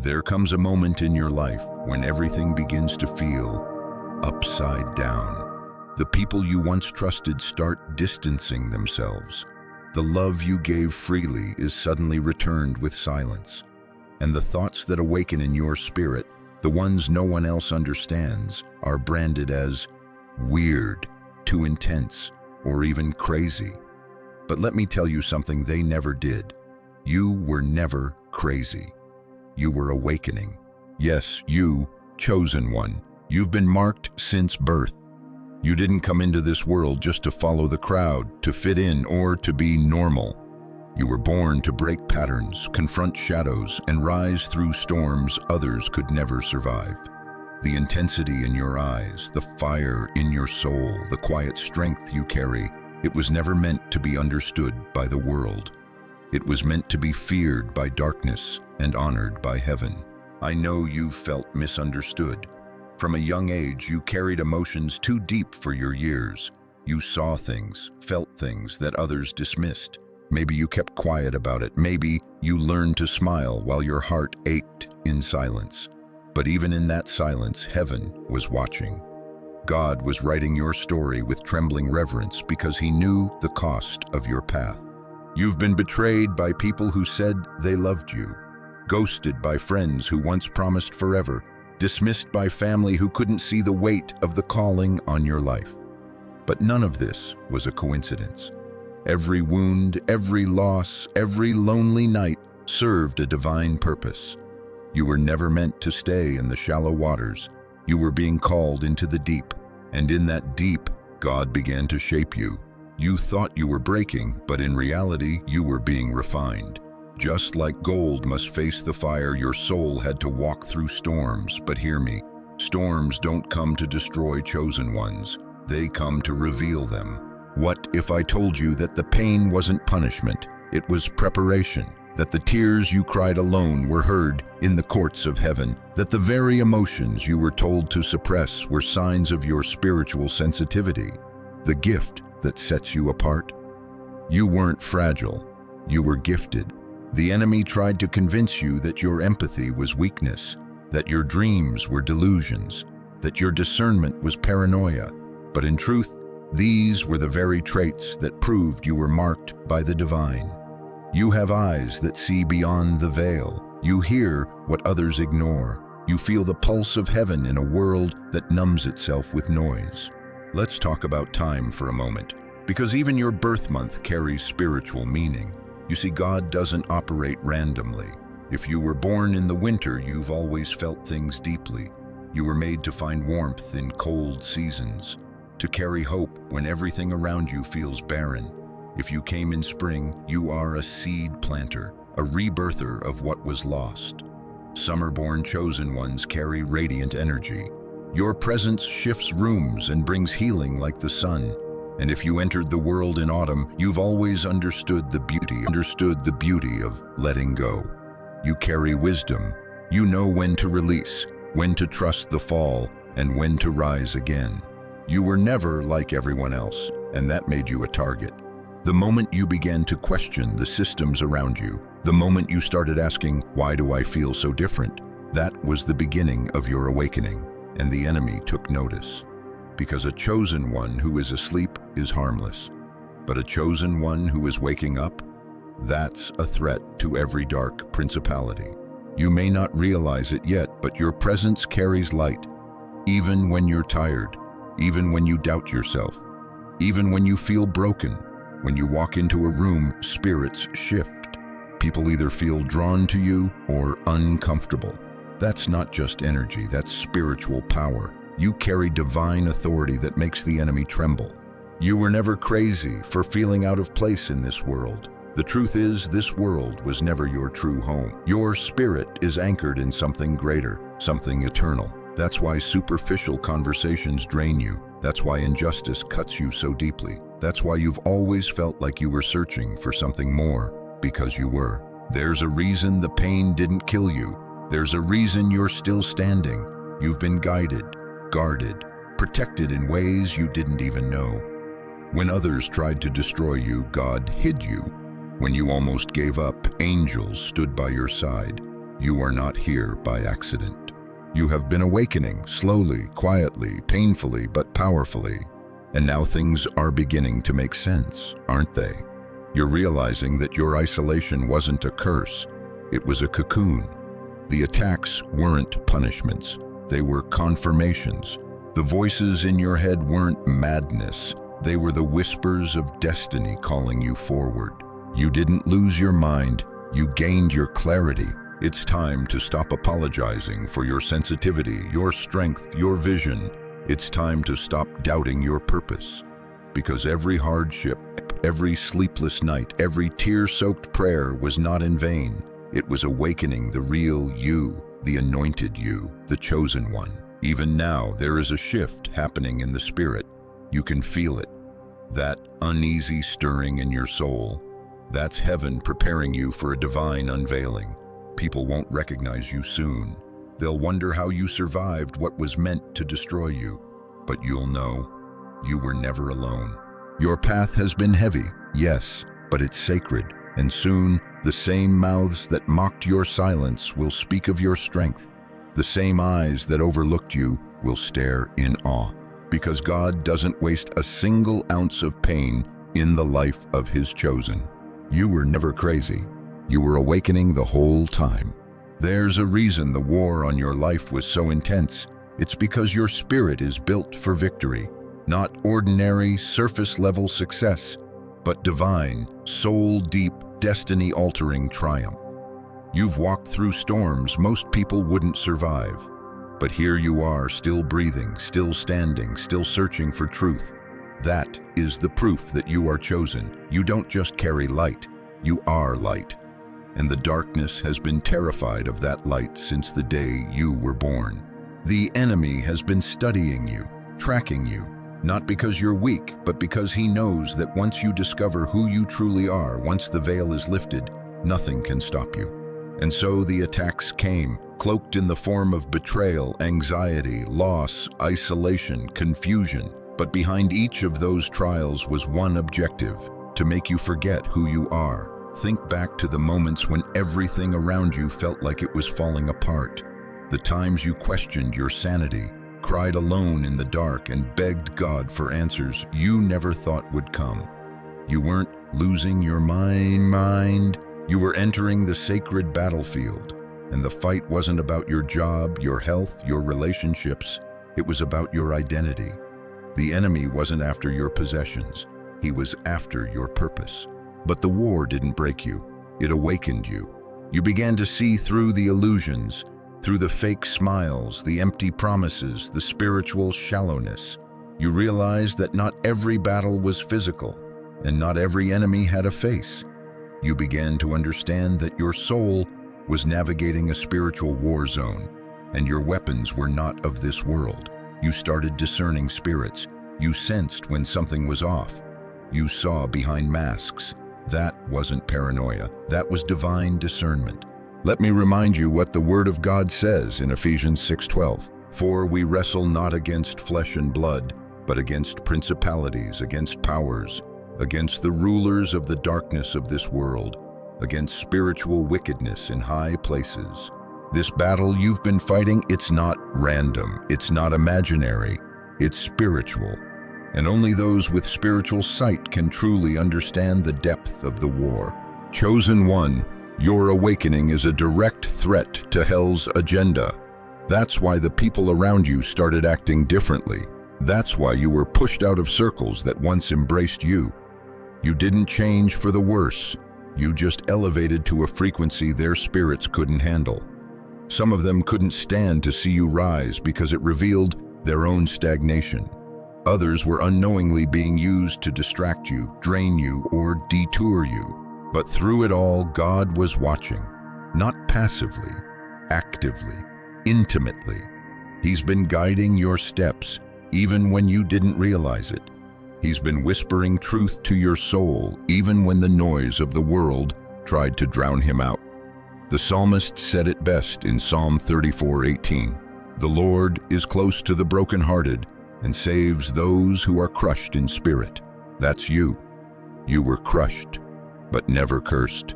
There comes a moment in your life when everything begins to feel upside down. The people you once trusted start distancing themselves. The love you gave freely is suddenly returned with silence. And the thoughts that awaken in your spirit, the ones no one else understands, are branded as weird, too intense, or even crazy. But let me tell you something they never did. You were never crazy. You were awakening. Yes, you, chosen one. You've been marked since birth. You didn't come into this world just to follow the crowd, to fit in, or to be normal. You were born to break patterns, confront shadows, and rise through storms others could never survive. The intensity in your eyes, the fire in your soul, the quiet strength you carry, it was never meant to be understood by the world. It was meant to be feared by darkness and honored by heaven. I know you've felt misunderstood. From a young age, you carried emotions too deep for your years. You saw things, felt things that others dismissed. Maybe you kept quiet about it. Maybe you learned to smile while your heart ached in silence. But even in that silence, heaven was watching. God was writing your story with trembling reverence because he knew the cost of your path. You've been betrayed by people who said they loved you, ghosted by friends who once promised forever, dismissed by family who couldn't see the weight of the calling on your life. But none of this was a coincidence. Every wound, every loss, every lonely night served a divine purpose. You were never meant to stay in the shallow waters. You were being called into the deep, and in that deep, God began to shape you. You thought you were breaking, but in reality, you were being refined. Just like gold must face the fire, your soul had to walk through storms. But hear me, storms don't come to destroy chosen ones. They come to reveal them. What if I told you that the pain wasn't punishment, it was preparation? That the tears you cried alone were heard in the courts of heaven? That the very emotions you were told to suppress were signs of your spiritual sensitivity? The gift that sets you apart? You weren't fragile, you were gifted. The enemy tried to convince you that your empathy was weakness, that your dreams were delusions, that your discernment was paranoia. But in truth, these were the very traits that proved you were marked by the divine. You have eyes that see beyond the veil. You hear what others ignore. You feel the pulse of heaven in a world that numbs itself with noise. Let's talk about time for a moment, because even your birth month carries spiritual meaning. You see, God doesn't operate randomly. If you were born in the winter, you've always felt things deeply. You were made to find warmth in cold seasons, to carry hope when everything around you feels barren. If you came in spring, you are a seed planter, a rebirther of what was lost. Summer-born chosen ones carry radiant energy. Your presence shifts rooms and brings healing like the sun. And if you entered the world in autumn, you've always understood the beauty of letting go. You carry wisdom. You know when to release, when to trust the fall, and when to rise again. You were never like everyone else, and that made you a target. The moment you began to question the systems around you, the moment you started asking, why do I feel so different? That was the beginning of your awakening, and the enemy took notice. Because a chosen one who is asleep is harmless, but a chosen one who is waking up, that's a threat to every dark principality. You may not realize it yet, but your presence carries light, even when you're tired, even when you doubt yourself, even when you feel broken. When you walk into a room, spirits shift. People either feel drawn to you or uncomfortable. That's not just energy, that's spiritual power. You carry divine authority that makes the enemy tremble. You were never crazy for feeling out of place in this world. The truth is, this world was never your true home. Your spirit is anchored in something greater, something eternal. That's why superficial conversations drain you. That's why injustice cuts you so deeply. That's why you've always felt like you were searching for something more, because you were. There's a reason the pain didn't kill you. There's a reason you're still standing. You've been guided, guarded, protected in ways you didn't even know. When others tried to destroy you, God hid you. When you almost gave up, angels stood by your side. You are not here by accident. You have been awakening, slowly, quietly, painfully, but powerfully. And now things are beginning to make sense, aren't they? You're realizing that your isolation wasn't a curse, it was a cocoon. The attacks weren't punishments, they were confirmations. The voices in your head weren't madness, they were the whispers of destiny calling you forward. You didn't lose your mind, you gained your clarity. It's time to stop apologizing for your sensitivity, your strength, your vision. It's time to stop doubting your purpose. Because every hardship, every sleepless night, every tear-soaked prayer was not in vain. It was awakening the real you, the anointed you, the chosen one. Even now, there is a shift happening in the spirit. You can feel it. That uneasy stirring in your soul. That's heaven preparing you for a divine unveiling. People won't recognize you soon. They'll wonder how you survived what was meant to destroy you. But you'll know, you were never alone. Your path has been heavy, yes, but it's sacred. And soon, the same mouths that mocked your silence will speak of your strength. The same eyes that overlooked you will stare in awe. Because God doesn't waste a single ounce of pain in the life of His chosen. You were never crazy. You were awakening the whole time. There's a reason the war on your life was so intense. It's because your spirit is built for victory. Not ordinary, surface-level success, but divine, soul-deep, destiny-altering triumph. You've walked through storms most people wouldn't survive. But here you are, still breathing, still standing, still searching for truth. That is the proof that you are chosen. You don't just carry light, you are light. And the darkness has been terrified of that light since the day you were born. The enemy has been studying you, tracking you, not because you're weak, but because he knows that once you discover who you truly are, once the veil is lifted, nothing can stop you. And so the attacks came, cloaked in the form of betrayal, anxiety, loss, isolation, confusion. But behind each of those trials was one objective: to make you forget who you are. Think back to the moments when everything around you felt like it was falling apart. The times you questioned your sanity, cried alone in the dark, and begged God for answers you never thought would come. You weren't losing your mind. You were entering the sacred battlefield. And the fight wasn't about your job, your health, your relationships. It was about your identity. The enemy wasn't after your possessions. He was after your purpose. But the war didn't break you. It awakened you. You began to see through the illusions, through the fake smiles, the empty promises, the spiritual shallowness. You realized that not every battle was physical, and not every enemy had a face. You began to understand that your soul was navigating a spiritual war zone, and your weapons were not of this world. You started discerning spirits. You sensed when something was off. You saw behind masks. That wasn't paranoia. That was divine discernment. Let me remind you what the Word of God says in Ephesians 6:12. For we wrestle not against flesh and blood, but against principalities, against powers, against the rulers of the darkness of this world, against spiritual wickedness in high places. This battle you've been fighting, it's not random, it's not imaginary, it's spiritual. And only those with spiritual sight can truly understand the depth of the war. Chosen one, your awakening is a direct threat to hell's agenda. That's why the people around you started acting differently. That's why you were pushed out of circles that once embraced you. You didn't change for the worse. You just elevated to a frequency their spirits couldn't handle. Some of them couldn't stand to see you rise because it revealed their own stagnation. Others were unknowingly being used to distract you, drain you, or detour you. But through it all, God was watching, not passively, actively, intimately. He's been guiding your steps, even when you didn't realize it. He's been whispering truth to your soul, even when the noise of the world tried to drown him out. The psalmist said it best in Psalm 34:18. The Lord is close to the brokenhearted and saves those who are crushed in spirit. That's you. You were crushed, but never cursed.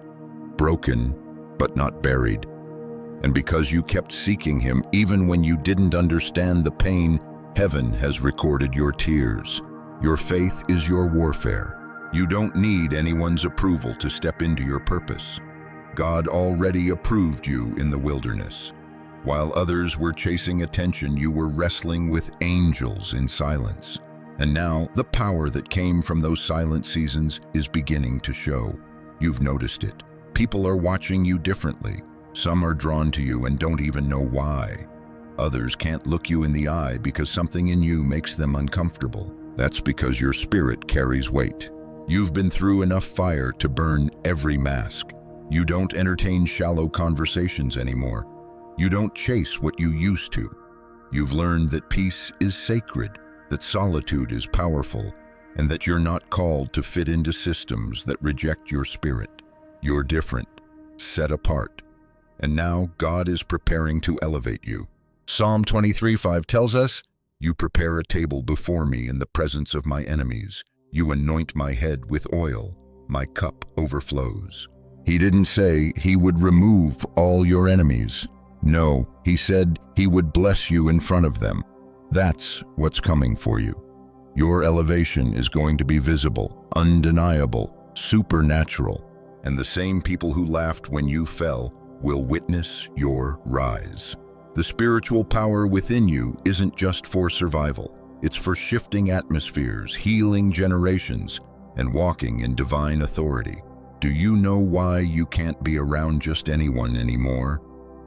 Broken, but not buried. And because you kept seeking him even when you didn't understand the pain, heaven has recorded your tears. Your faith is your warfare. You don't need anyone's approval to step into your purpose. God already approved you in the wilderness. While others were chasing attention, you were wrestling with angels in silence. And now, the power that came from those silent seasons is beginning to show. You've noticed it. People are watching you differently. Some are drawn to you and don't even know why. Others can't look you in the eye because something in you makes them uncomfortable. That's because your spirit carries weight. You've been through enough fire to burn every mask. You don't entertain shallow conversations anymore. You don't chase what you used to. You've learned that peace is sacred, that solitude is powerful, and that you're not called to fit into systems that reject your spirit. You're different, set apart. And now God is preparing to elevate you. Psalm 23:5 tells us, "You prepare a table before me in the presence of my enemies. You anoint my head with oil. My cup overflows." He didn't say he would remove all your enemies. No, he said he would bless you in front of them. That's what's coming for you. Your elevation is going to be visible, undeniable, supernatural, and the same people who laughed when you fell will witness your rise. The spiritual power within you isn't just for survival. It's for shifting atmospheres, healing generations, and walking in divine authority. Do you know why you can't be around just anyone anymore?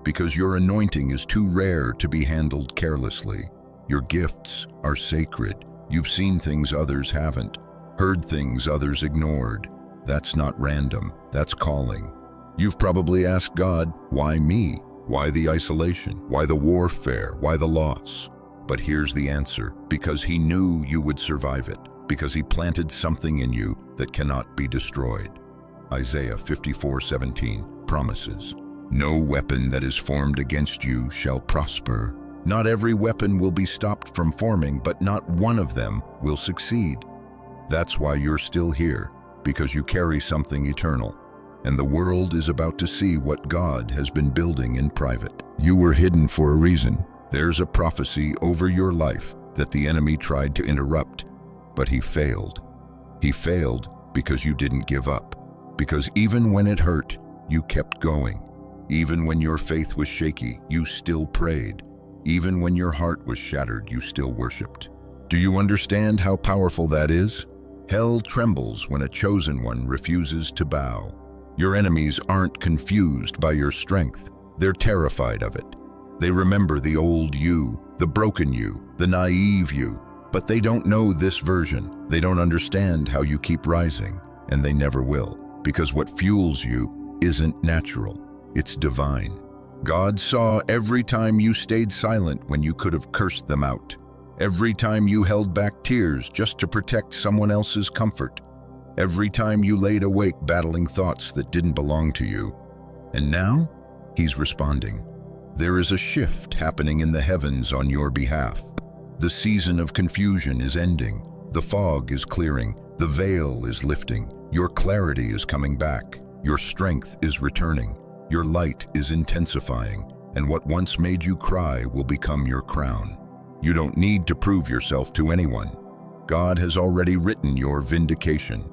Because your anointing is too rare to be handled carelessly. Your gifts are sacred. You've seen things others haven't, heard things others ignored. That's not random, that's calling. You've probably asked God, why me? Why the isolation? Why the warfare? Why the loss? But here's the answer: because he knew you would survive it, because he planted something in you that cannot be destroyed. Isaiah 54:17 promises, "No weapon that is formed against you shall prosper." Not every weapon will be stopped from forming, but not one of them will succeed. That's why you're still here, because you carry something eternal. And the world is about to see what God has been building in private. You were hidden for a reason. There's a prophecy over your life that the enemy tried to interrupt, but he failed. He failed because you didn't give up. Because even when it hurt, you kept going. Even when your faith was shaky, you still prayed. Even when your heart was shattered, you still worshiped. Do you understand how powerful that is? Hell trembles when a chosen one refuses to bow. Your enemies aren't confused by your strength. They're terrified of it. They remember the old you, the broken you, the naive you, but they don't know this version. They don't understand how you keep rising, and they never will, because what fuels you isn't natural, it's divine. God saw every time you stayed silent when you could have cursed them out. Every time you held back tears just to protect someone else's comfort. Every time you laid awake battling thoughts that didn't belong to you. And now, he's responding. There is a shift happening in the heavens on your behalf. The season of confusion is ending. The fog is clearing. The veil is lifting. Your clarity is coming back. Your strength is returning. Your light is intensifying, and what once made you cry will become your crown. You don't need to prove yourself to anyone. God has already written your vindication.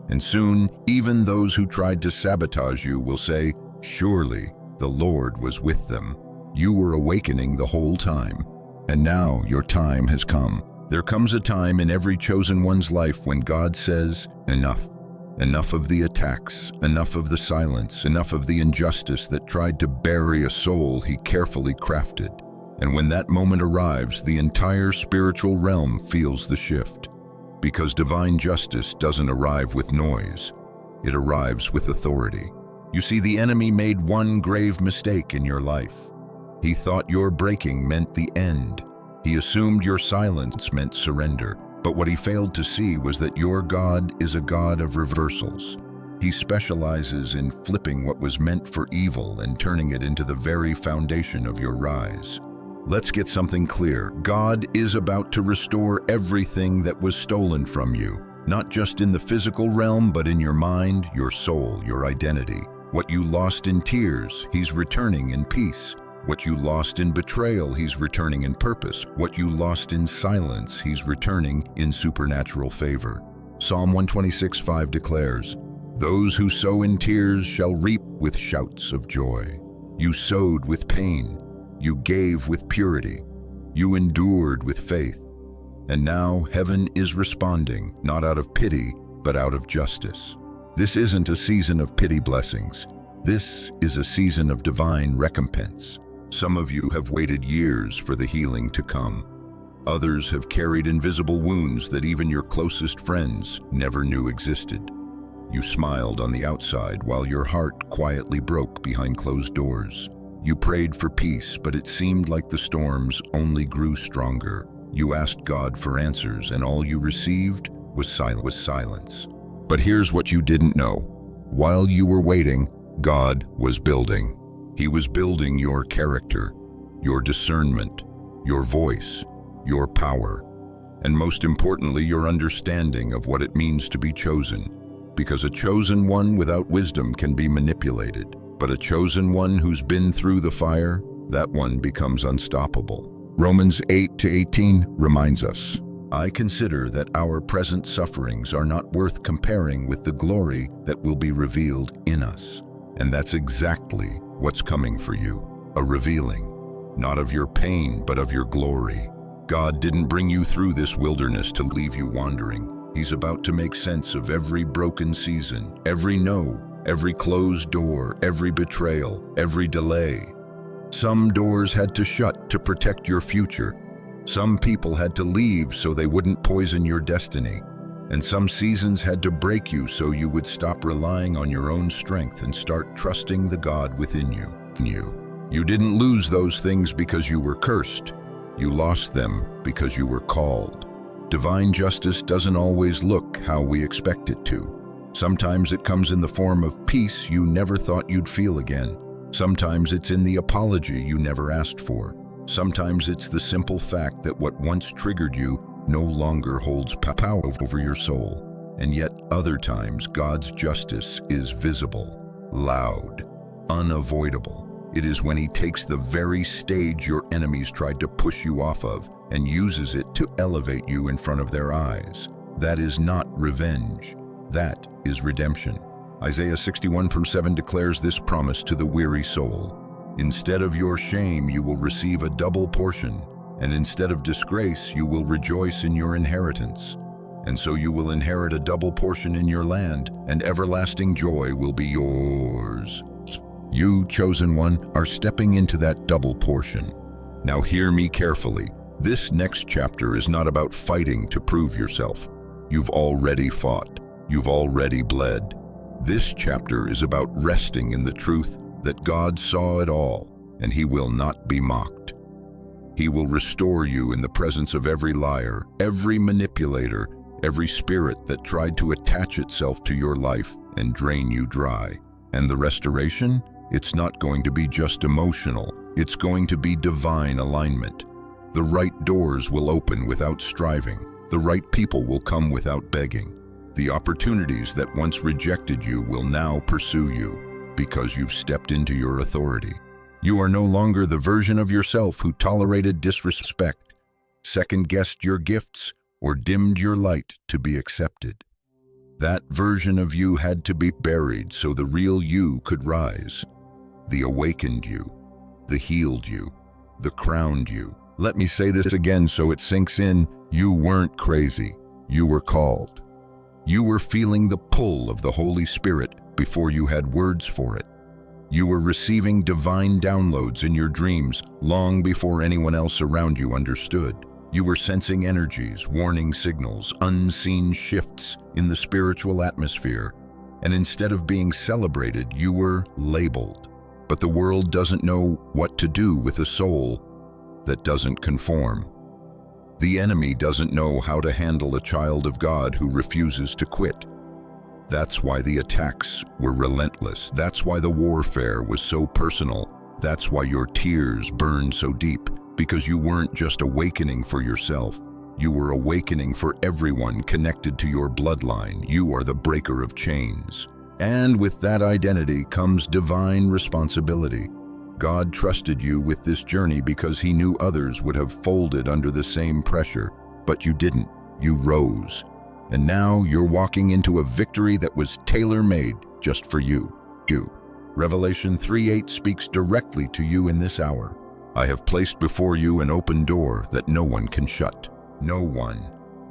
And soon, even those who tried to sabotage you will say, "Surely the Lord was with them." You were awakening the whole time. And now your time has come. There comes a time in every chosen one's life when God says, "Enough." Enough of the attacks, enough of the silence, enough of the injustice that tried to bury a soul he carefully crafted. And when that moment arrives, the entire spiritual realm feels the shift. Because divine justice doesn't arrive with noise, it arrives with authority. You see, the enemy made one grave mistake in your life. He thought your breaking meant the end. He assumed your silence meant surrender. But what he failed to see was that your God is a God of reversals. He specializes in flipping what was meant for evil and turning it into the very foundation of your rise. Let's get something clear. God is about to restore everything that was stolen from you, not just in the physical realm, but in your mind, your soul, your identity. What you lost in tears, He's returning in peace. What you lost in betrayal, He's returning in purpose. What you lost in silence, He's returning in supernatural favor. Psalm 126:5 declares, "Those who sow in tears shall reap with shouts of joy." You sowed with pain. You gave with purity. You endured with faith. And now heaven is responding, not out of pity, but out of justice. This isn't a season of pity blessings. This is a season of divine recompense. Some of you have waited years for the healing to come. Others have carried invisible wounds that even your closest friends never knew existed. You smiled on the outside while your heart quietly broke behind closed doors. You prayed for peace, but it seemed like the storms only grew stronger. You asked God for answers, and all you received was silence. But here's what you didn't know. While you were waiting, God was building. He was building your character, your discernment, your voice, your power, and most importantly, your understanding of what it means to be chosen. Because a chosen one without wisdom can be manipulated, but a chosen one who's been through the fire, that one becomes unstoppable. Romans 8:18 reminds us, "I consider that our present sufferings are not worth comparing with the glory that will be revealed in us." And that's exactly what's coming for you, a revealing, not of your pain, but of your glory. God didn't bring you through this wilderness to leave you wandering. He's about to make sense of every broken season, every no, every closed door, every betrayal, every delay. Some doors had to shut to protect your future. Some people had to leave so they wouldn't poison your destiny. And some seasons had to break you so you would stop relying on your own strength and start trusting the God within you. You didn't lose those things because you were cursed. You lost them because you were called. Divine justice doesn't always look how we expect it to. Sometimes it comes in the form of peace you never thought you'd feel again. Sometimes it's in the apology you never asked for. Sometimes it's the simple fact that what once triggered you no longer holds power over your soul. And yet other times God's justice is visible, loud, unavoidable. It is when He takes the very stage your enemies tried to push you off of and uses it to elevate you in front of their eyes. That is not revenge. That is redemption. Isaiah 61:7 declares this promise to the weary soul. "Instead of your shame, you will receive a double portion, and instead of disgrace, you will rejoice in your inheritance. And so you will inherit a double portion in your land, and everlasting joy will be yours." You, chosen one, are stepping into that double portion. Now hear me carefully. This next chapter is not about fighting to prove yourself. You've already fought. You've already bled. This chapter is about resting in the truth that God saw it all, and He will not be mocked. He will restore you in the presence of every liar, every manipulator, every spirit that tried to attach itself to your life and drain you dry. And the restoration? It's not going to be just emotional. It's going to be divine alignment. The right doors will open without striving. The right people will come without begging. The opportunities that once rejected you will now pursue you because you've stepped into your authority. You are no longer the version of yourself who tolerated disrespect, second-guessed your gifts, or dimmed your light to be accepted. That version of you had to be buried so the real you could rise. The awakened you, the healed you, the crowned you. Let me say this again so it sinks in. You weren't crazy. You were called. You were feeling the pull of the Holy Spirit before you had words for it. You were receiving divine downloads in your dreams long before anyone else around you understood. You were sensing energies, warning signals, unseen shifts in the spiritual atmosphere. And instead of being celebrated, you were labeled. But the world doesn't know what to do with a soul that doesn't conform. The enemy doesn't know how to handle a child of God who refuses to quit. That's why the attacks were relentless. That's why the warfare was so personal. That's why your tears burned so deep, because you weren't just awakening for yourself. You were awakening for everyone connected to your bloodline. You are the breaker of chains. And with that identity comes divine responsibility. God trusted you with this journey because he knew others would have folded under the same pressure, but you didn't. You rose. And now you're walking into a victory that was tailor-made just for you. Revelation 3:8 speaks directly to you in this hour. I have placed before you an open door that no one can shut. No one.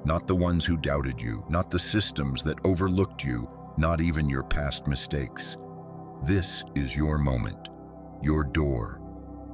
Not the ones who doubted you, not the systems that overlooked you, not even your past mistakes. This is your moment, your door,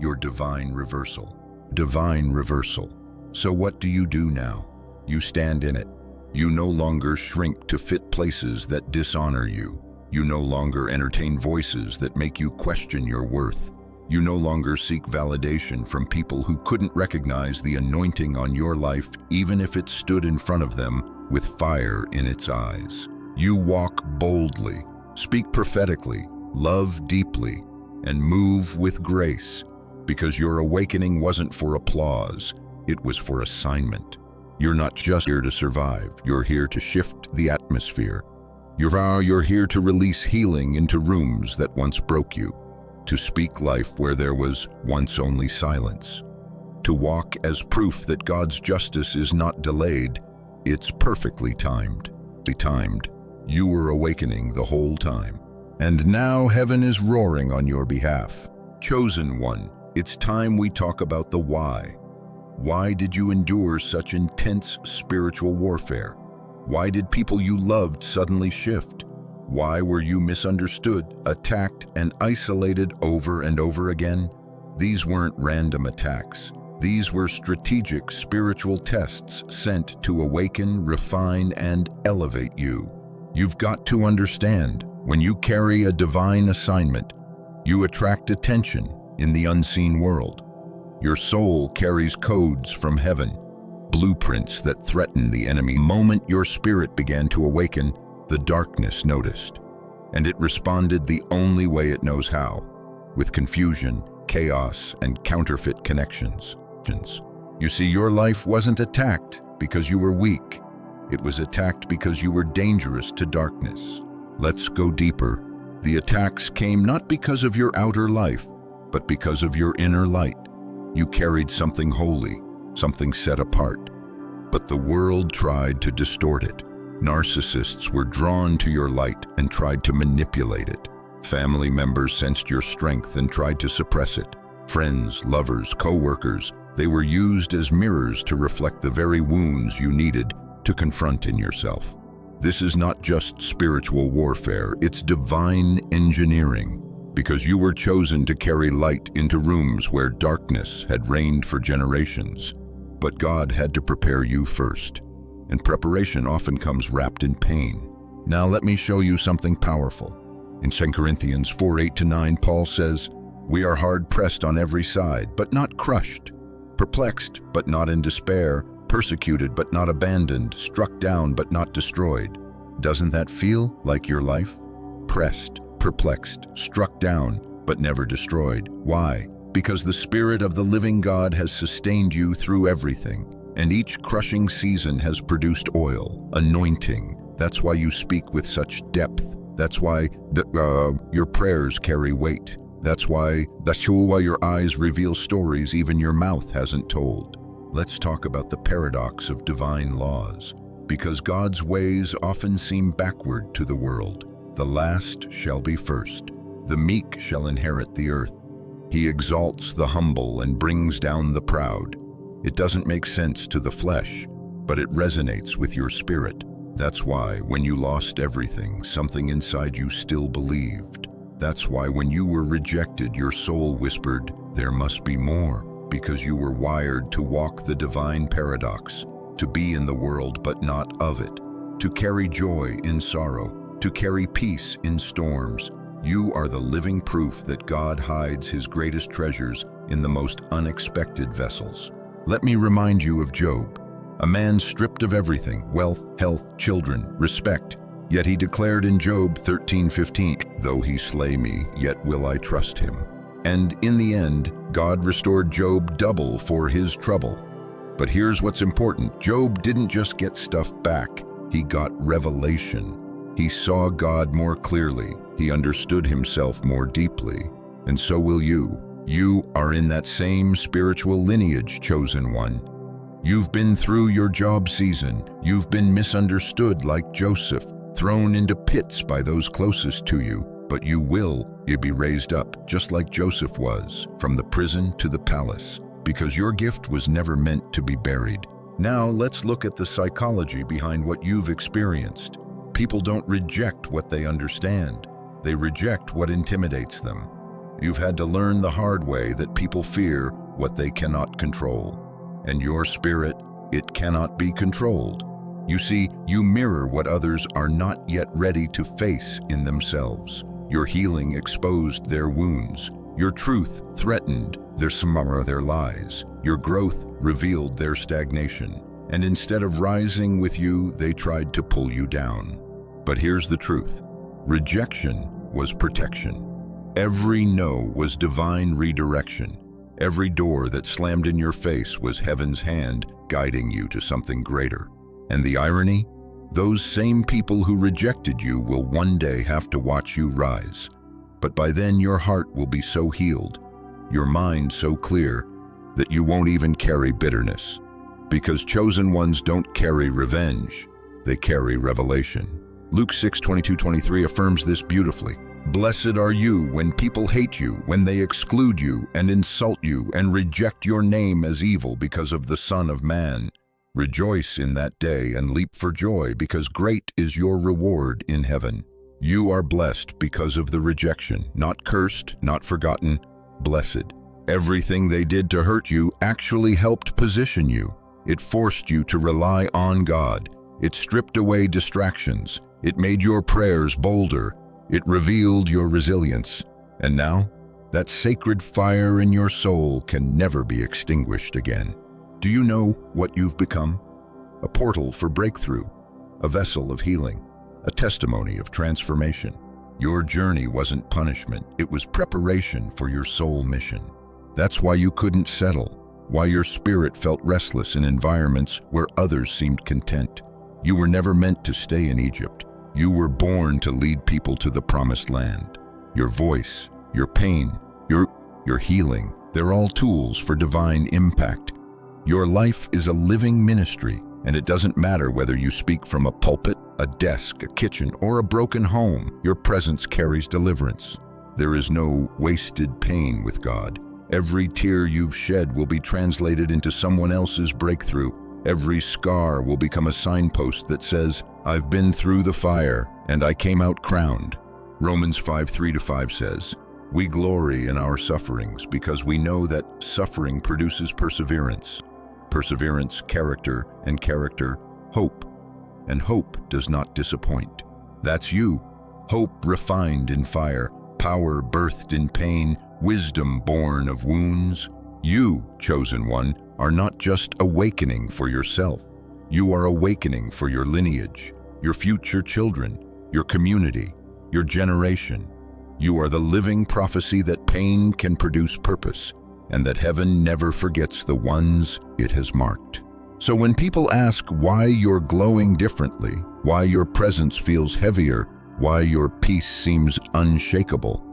your divine reversal. Divine reversal. So what do you do now? You stand in it. You no longer shrink to fit places that dishonor you. You no longer entertain voices that make you question your worth. You no longer seek validation from people who couldn't recognize the anointing on your life even if it stood in front of them with fire in its eyes. You walk boldly, speak prophetically, love deeply, and move with grace, because your awakening wasn't for applause, it was for assignment. You're not just here to survive, you're here to shift the atmosphere. You're here to release healing into rooms that once broke you, to speak life where there was once only silence, to walk as proof that God's justice is not delayed, it's perfectly timed. You were awakening the whole time. And now heaven is roaring on your behalf. Chosen one, it's time we talk about the why. Why did you endure such intense spiritual warfare? Why did people you loved suddenly shift? Why were you misunderstood, attacked, and isolated over and over again? These weren't random attacks. These were strategic spiritual tests sent to awaken, refine, and elevate you. You've got to understand, when you carry a divine assignment, you attract attention in the unseen world. Your soul carries codes from heaven, blueprints that threaten the enemy. The moment your spirit began to awaken, the darkness noticed, and it responded the only way it knows how, with confusion, chaos, and counterfeit connections. You see, your life wasn't attacked because you were weak. It was attacked because you were dangerous to darkness. Let's go deeper. The attacks came not because of your outer life, but because of your inner light. You carried something holy, something set apart. But the world tried to distort it. Narcissists were drawn to your light and tried to manipulate it. Family members sensed your strength and tried to suppress it. Friends, lovers, co-workers, they were used as mirrors to reflect the very wounds you needed to confront in yourself. This is not just spiritual warfare, it's divine engineering, because you were chosen to carry light into rooms where darkness had reigned for generations. But God had to prepare you first, and preparation often comes wrapped in pain. Now let me show you something powerful. In 2 Corinthians 4:8-9, Paul says, "We are hard-pressed on every side, but not crushed, perplexed, but not in despair, persecuted, but not abandoned, struck down, but not destroyed." Doesn't that feel like your life? Pressed, perplexed, struck down, but never destroyed. Why? Because the Spirit of the living God has sustained you through everything, and each crushing season has produced oil, anointing. That's why you speak with such depth. That's why your prayers carry weight. That's why your eyes reveal stories even your mouth hasn't told. Let's talk about the paradox of divine laws. Because God's ways often seem backward to the world. The last shall be first. The meek shall inherit the earth. He exalts the humble and brings down the proud. It doesn't make sense to the flesh, but it resonates with your spirit. That's why when you lost everything, something inside you still believed. That's why when you were rejected, your soul whispered, "There must be more," because you were wired to walk the divine paradox, to be in the world but not of it, to carry joy in sorrow, to carry peace in storms. You are the living proof that God hides his greatest treasures in the most unexpected vessels. Let me remind you of Job, a man stripped of everything, wealth, health, children, respect. Yet he declared in Job 13:15, "Though he slay me, yet will I trust him." And in the end, God restored Job double for his trouble. But here's what's important. Job didn't just get stuff back, he got revelation. He saw God more clearly. He understood himself more deeply. And so will you. You are in that same spiritual lineage, chosen one. You've been through your job season. You've been misunderstood like Joseph, thrown into pits by those closest to you. But you will be raised up, just like Joseph was, from the prison to the palace, because your gift was never meant to be buried. Now let's look at the psychology behind what you've experienced. People don't reject what they understand. They reject what intimidates them. You've had to learn the hard way that people fear what they cannot control. And your spirit, it cannot be controlled. You see, you mirror what others are not yet ready to face in themselves. Your healing exposed their wounds. Your truth threatened their lies. Your growth revealed their stagnation. And instead of rising with you, they tried to pull you down. But here's the truth. Rejection was protection. Every no was divine redirection. Every door that slammed in your face was heaven's hand guiding you to something greater. And the irony? Those same people who rejected you will one day have to watch you rise. But by then your heart will be so healed, your mind so clear, that you won't even carry bitterness. Because chosen ones don't carry revenge, they carry revelation. Luke 6:22-23 affirms this beautifully. Blessed are you when people hate you, when they exclude you and insult you and reject your name as evil because of the Son of Man. Rejoice in that day and leap for joy, because great is your reward in heaven. You are blessed because of the rejection, not cursed, not forgotten, blessed. Everything they did to hurt you actually helped position you. It forced you to rely on God. It stripped away distractions. It made your prayers bolder. It revealed your resilience. And now, that sacred fire in your soul can never be extinguished again. Do you know what you've become? A portal for breakthrough, a vessel of healing, a testimony of transformation. Your journey wasn't punishment, it was preparation for your soul mission. That's why you couldn't settle, why your spirit felt restless in environments where others seemed content. You were never meant to stay in Egypt. You were born to lead people to the promised land. Your voice, your pain, your healing, they're all tools for divine impact. Your life is a living ministry, and it doesn't matter whether you speak from a pulpit, a desk, a kitchen, or a broken home. Your presence carries deliverance. There is no wasted pain with God. Every tear you've shed will be translated into someone else's breakthrough. Every scar will become a signpost that says, I've been through the fire, and I came out crowned. Romans 5:3-5 says, we glory in our sufferings because we know that suffering produces perseverance. Perseverance, character, and character, hope. And hope does not disappoint. That's you. Hope refined in fire, power birthed in pain, wisdom born of wounds. You, chosen one, are not just awakening for yourself. You are awakening for your lineage, your future children, your community, your generation. You are the living prophecy that pain can produce purpose, and that heaven never forgets the ones it has marked. So when people ask why you're glowing differently, why your presence feels heavier, why your peace seems unshakable,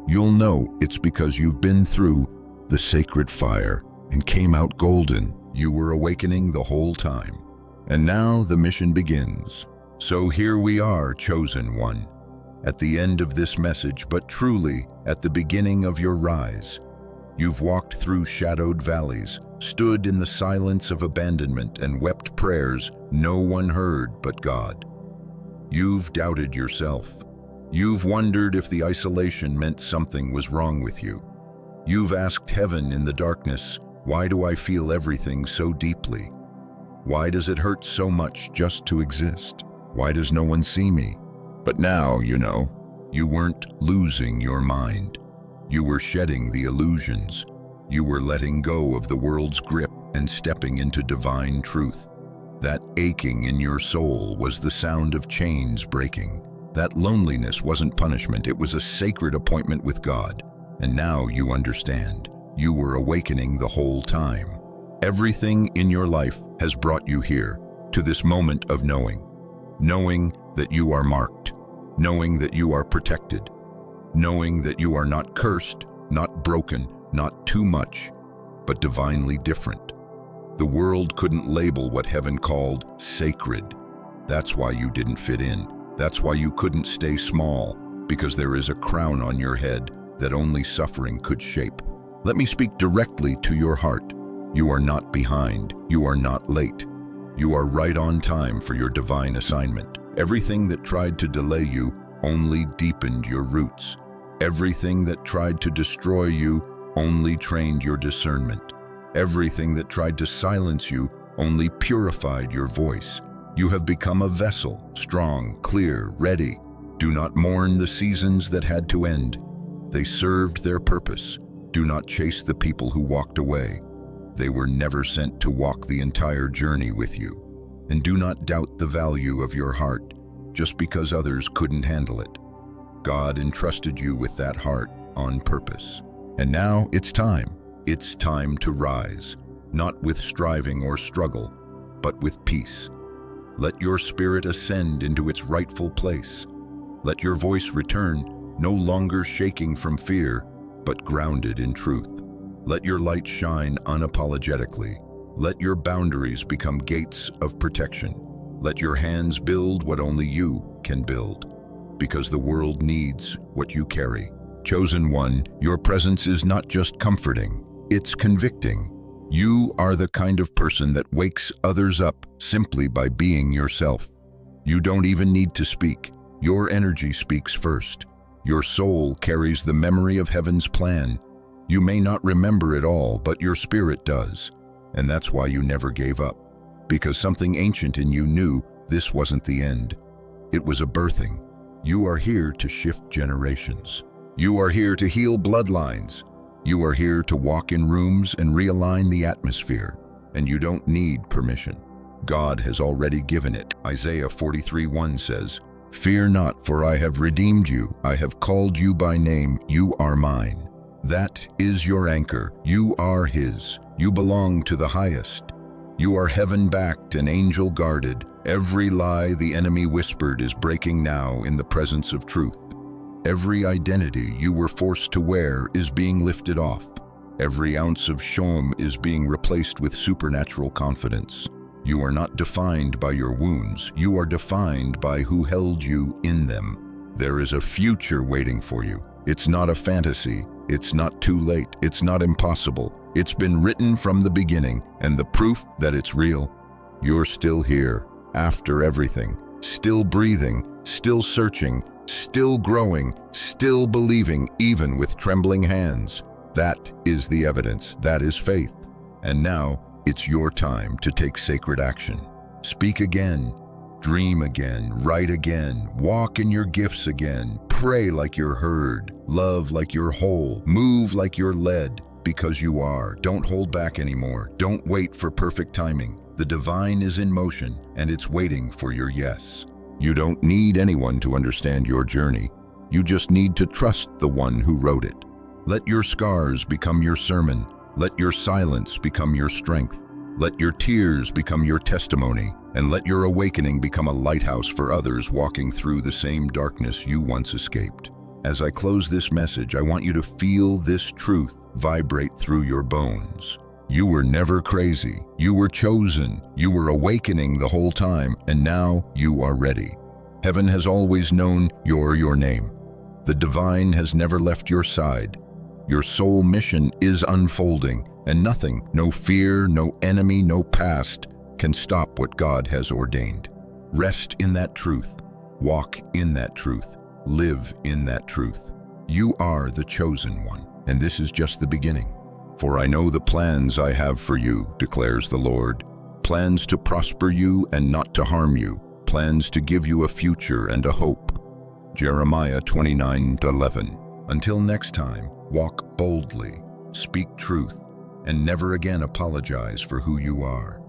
you'll know it's because you've been through the sacred fire and came out golden. You were awakening the whole time. And now the mission begins. So here we are, chosen one, at the end of this message, but truly at the beginning of your rise. You've walked through shadowed valleys, stood in the silence of abandonment, and wept prayers no one heard but God. You've doubted yourself. You've wondered if the isolation meant something was wrong with you. You've asked heaven in the darkness, why do I feel everything so deeply? Why does it hurt so much just to exist? Why does no one see me? But now, you know, you weren't losing your mind. You were shedding the illusions. You were letting go of the world's grip and stepping into divine truth. That aching in your soul was the sound of chains breaking. That loneliness wasn't punishment, it was a sacred appointment with God. And now you understand. You were awakening the whole time. Everything in your life has brought you here, to this moment of knowing. Knowing that you are marked, knowing that you are protected, knowing that you are not cursed, not broken, not too much, but divinely different. The world couldn't label what heaven called sacred. That's why you didn't fit in. That's why you couldn't stay small, because there is a crown on your head that only suffering could shape. Let me speak directly to your heart. You are not behind. You are not late. You are right on time for your divine assignment. Everything that tried to delay you only deepened your roots. Everything that tried to destroy you only trained your discernment. Everything that tried to silence you only purified your voice. You have become a vessel, strong, clear, ready. Do not mourn the seasons that had to end. They served their purpose. Do not chase the people who walked away. They were never sent to walk the entire journey with you. And do not doubt the value of your heart just because others couldn't handle it. God entrusted you with that heart on purpose. And now it's time. It's time to rise, not with striving or struggle, but with peace. Let your spirit ascend into its rightful place. Let your voice return, no longer shaking from fear, but grounded in truth. Let your light shine unapologetically. Let your boundaries become gates of protection. Let your hands build what only you can build, because the world needs what you carry. Chosen one, your presence is not just comforting, it's convicting. You are the kind of person that wakes others up simply by being yourself. You don't even need to speak. Your energy speaks first. Your soul carries the memory of heaven's plan. You may not remember it all, but your spirit does. And that's why you never gave up. Because something ancient in you knew this wasn't the end. It was a birthing. You are here to shift generations. You are here to heal bloodlines. You are here to walk in rooms and realign the atmosphere. And you don't need permission. God has already given it. Isaiah 43:1 says, "Fear not, for I have redeemed you. I have called you by name. You are mine." That is your anchor. You are His. You belong to the highest. You are heaven-backed and angel-guarded. Every lie the enemy whispered is breaking now in the presence of truth. Every identity you were forced to wear is being lifted off. Every ounce of shame is being replaced with supernatural confidence. You are not defined by your wounds. You are defined by who held you in them. There is a future waiting for you. It's not a fantasy. It's not too late. It's not impossible. It's been written from the beginning, and the proof that it's real. You're still here, after everything, still breathing, still searching, still growing, still believing, even with trembling hands. That is the evidence. That is faith. And now, it's your time to take sacred action. Speak again, dream again, write again, walk in your gifts again, pray like you're heard, love like you're whole, move like you're led, because you are. Don't hold back anymore. Don't wait for perfect timing. The divine is in motion, and it's waiting for your yes. You don't need anyone to understand your journey. You just need to trust the one who wrote it. Let your scars become your sermon. Let your silence become your strength. Let your tears become your testimony, and let your awakening become a lighthouse for others walking through the same darkness you once escaped. As I close this message, I want you to feel this truth vibrate through your bones. You were never crazy. You were chosen. You were awakening the whole time, and now you are ready. Heaven has always known you're your name. The divine has never left your side. Your soul mission is unfolding, and nothing, no fear, no enemy, no past, can stop what God has ordained. Rest in that truth. Walk in that truth. Live in that truth. You are the chosen one, and this is just the beginning. For I know the plans I have for you, declares the Lord. Plans to prosper you and not to harm you. Plans to give you a future and a hope. Jeremiah 29:11. Until next time, walk boldly, speak truth, and never again apologize for who you are.